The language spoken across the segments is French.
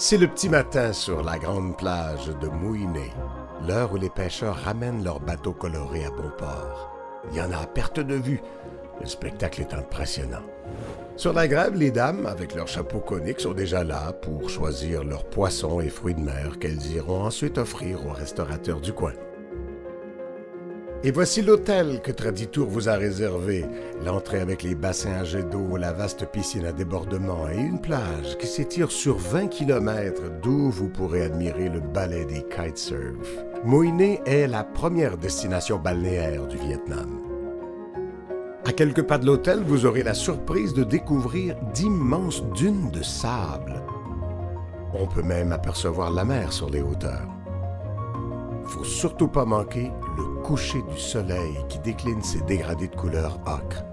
C'est le petit matin sur la grande plage de Mouiné, l'heure où les pêcheurs ramènent leurs bateaux colorés à bon port. Il y en a à perte de vue. Le spectacle est impressionnant. Sur la grève, les dames, avec leurs chapeaux coniques, sont déjà là pour choisir leurs poissons et fruits de mer qu'elles iront ensuite offrir aux restaurateurs du coin. Et voici l'hôtel que Traditour vous a réservé. L'entrée avec les bassins à jet d'eau, la vaste piscine à débordement et une plage qui s'étire sur 20 km d'où vous pourrez admirer le ballet des kitesurf. Mouiné est la première destination balnéaire du Vietnam. À quelques pas de l'hôtel, vous aurez la surprise de découvrir d'immenses dunes de sable. On peut même apercevoir la mer sur les hauteurs. Faut surtout pas manquer le coucher du soleil qui décline ses dégradés de couleur ocre.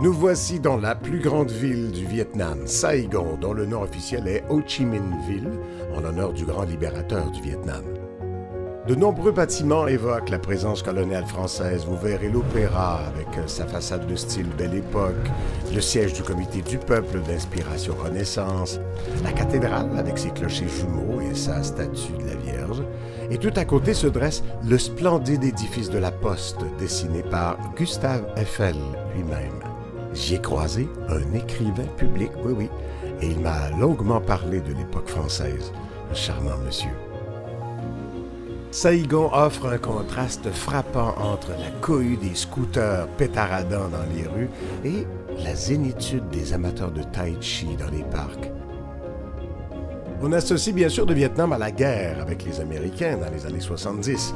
Nous voici dans la plus grande ville du Vietnam, Saigon, dont le nom officiel est Ho Chi Minh Ville, en l'honneur du grand libérateur du Vietnam. De nombreux bâtiments évoquent la présence coloniale française. Vous verrez l'opéra avec sa façade de style Belle Époque, le siège du Comité du Peuple d'inspiration Renaissance, la cathédrale avec ses clochers jumeaux et sa statue de la Vierge, et tout à côté se dresse le splendide édifice de la Poste dessiné par Gustave Eiffel lui-même. J'y ai croisé un écrivain public, oui, et il m'a longuement parlé de l'époque française. Un charmant monsieur. Saigon offre un contraste frappant entre la cohue des scooters pétaradant dans les rues et la zénitude des amateurs de tai chi dans les parcs. On associe bien sûr le Vietnam à la guerre avec les Américains dans les années 70.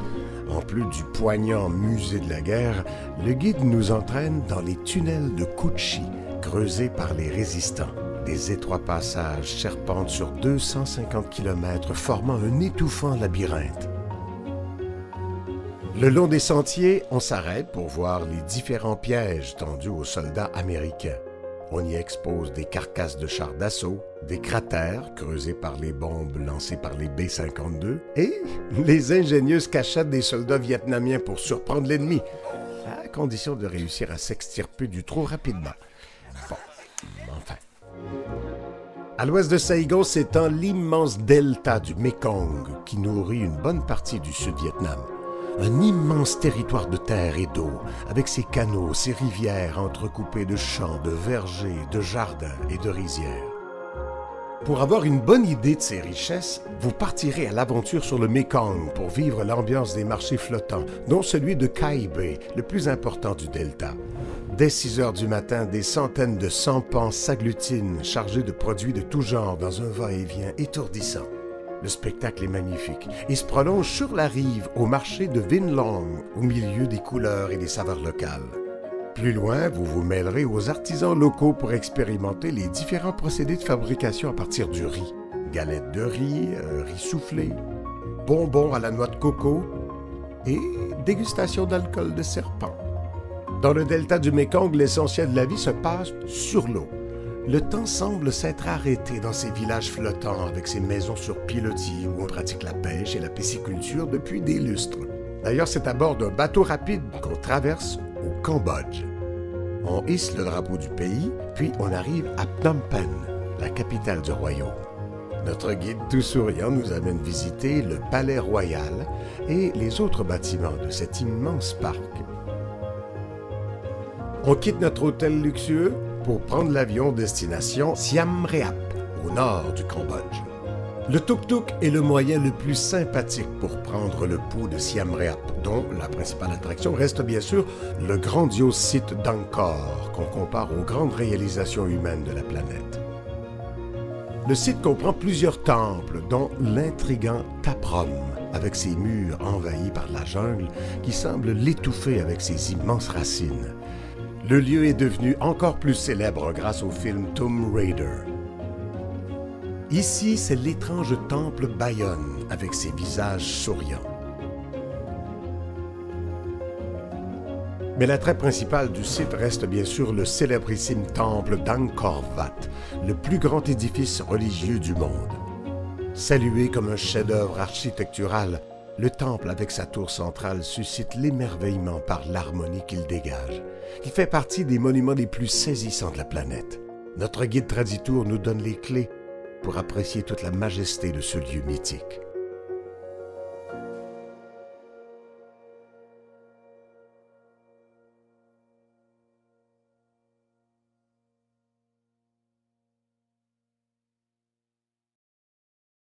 En plus du poignant musée de la guerre, le guide nous entraîne dans les tunnels de Cu Chi, creusés par les résistants. Des étroits passages serpentent sur 250 km, formant un étouffant labyrinthe. Le long des sentiers, on s'arrête pour voir les différents pièges tendus aux soldats américains. On y expose des carcasses de chars d'assaut, des cratères creusés par les bombes lancées par les B-52 et les ingénieuses cachettes des soldats vietnamiens pour surprendre l'ennemi, à condition de réussir à s'extirper du trou rapidement. Bon, enfin. À l'ouest de Saigon s'étend l'immense delta du Mekong qui nourrit une bonne partie du Sud-Vietnam. Un immense territoire de terre et d'eau, avec ses canaux, ses rivières entrecoupées de champs, de vergers, de jardins et de rizières. Pour avoir une bonne idée de ses richesses, vous partirez à l'aventure sur le Mekong pour vivre l'ambiance des marchés flottants, dont celui de Cai Bay, le plus important du delta. Dès 6 heures du matin, des centaines de sampans s'agglutinent, chargés de produits de tout genre dans un va-et-vient étourdissant. Le spectacle est magnifique et se prolonge sur la rive au marché de Vinh Long, au milieu des couleurs et des saveurs locales. Plus loin, vous vous mêlerez aux artisans locaux pour expérimenter les différents procédés de fabrication à partir du riz. Galettes de riz, riz soufflé, bonbons à la noix de coco et dégustation d'alcool de serpent. Dans le delta du Mekong, l'essentiel de la vie se passe sur l'eau. Le temps semble s'être arrêté dans ces villages flottants avec ces maisons sur pilotis où on pratique la pêche et la pisciculture depuis des lustres. D'ailleurs, c'est à bord d'un bateau rapide qu'on traverse au Cambodge. On hisse le drapeau du pays, puis on arrive à Phnom Penh, la capitale du royaume. Notre guide tout souriant nous amène visiter le palais royal et les autres bâtiments de cet immense parc. On quitte notre hôtel luxueux pour prendre l'avion destination Siem Reap, au nord du Cambodge. Le tuk-tuk est le moyen le plus sympathique pour prendre le pouls de Siem Reap, dont la principale attraction reste bien sûr le grandiose site d'Angkor, qu'on compare aux grandes réalisations humaines de la planète. Le site comprend plusieurs temples, dont l'intrigant Taprom, avec ses murs envahis par la jungle qui semble l'étouffer avec ses immenses racines. Le lieu est devenu encore plus célèbre grâce au film Tomb Raider. Ici, c'est l'étrange temple Bayon, avec ses visages souriants. Mais l'attrait principal du site reste bien sûr le célébrissime temple d'Angkor Wat, le plus grand édifice religieux du monde. Salué comme un chef-d'œuvre architectural, le temple avec sa tour centrale suscite l'émerveillement par l'harmonie qu'il dégage. Il fait partie des monuments les plus saisissants de la planète. Notre guide Traditour nous donne les clés pour apprécier toute la majesté de ce lieu mythique.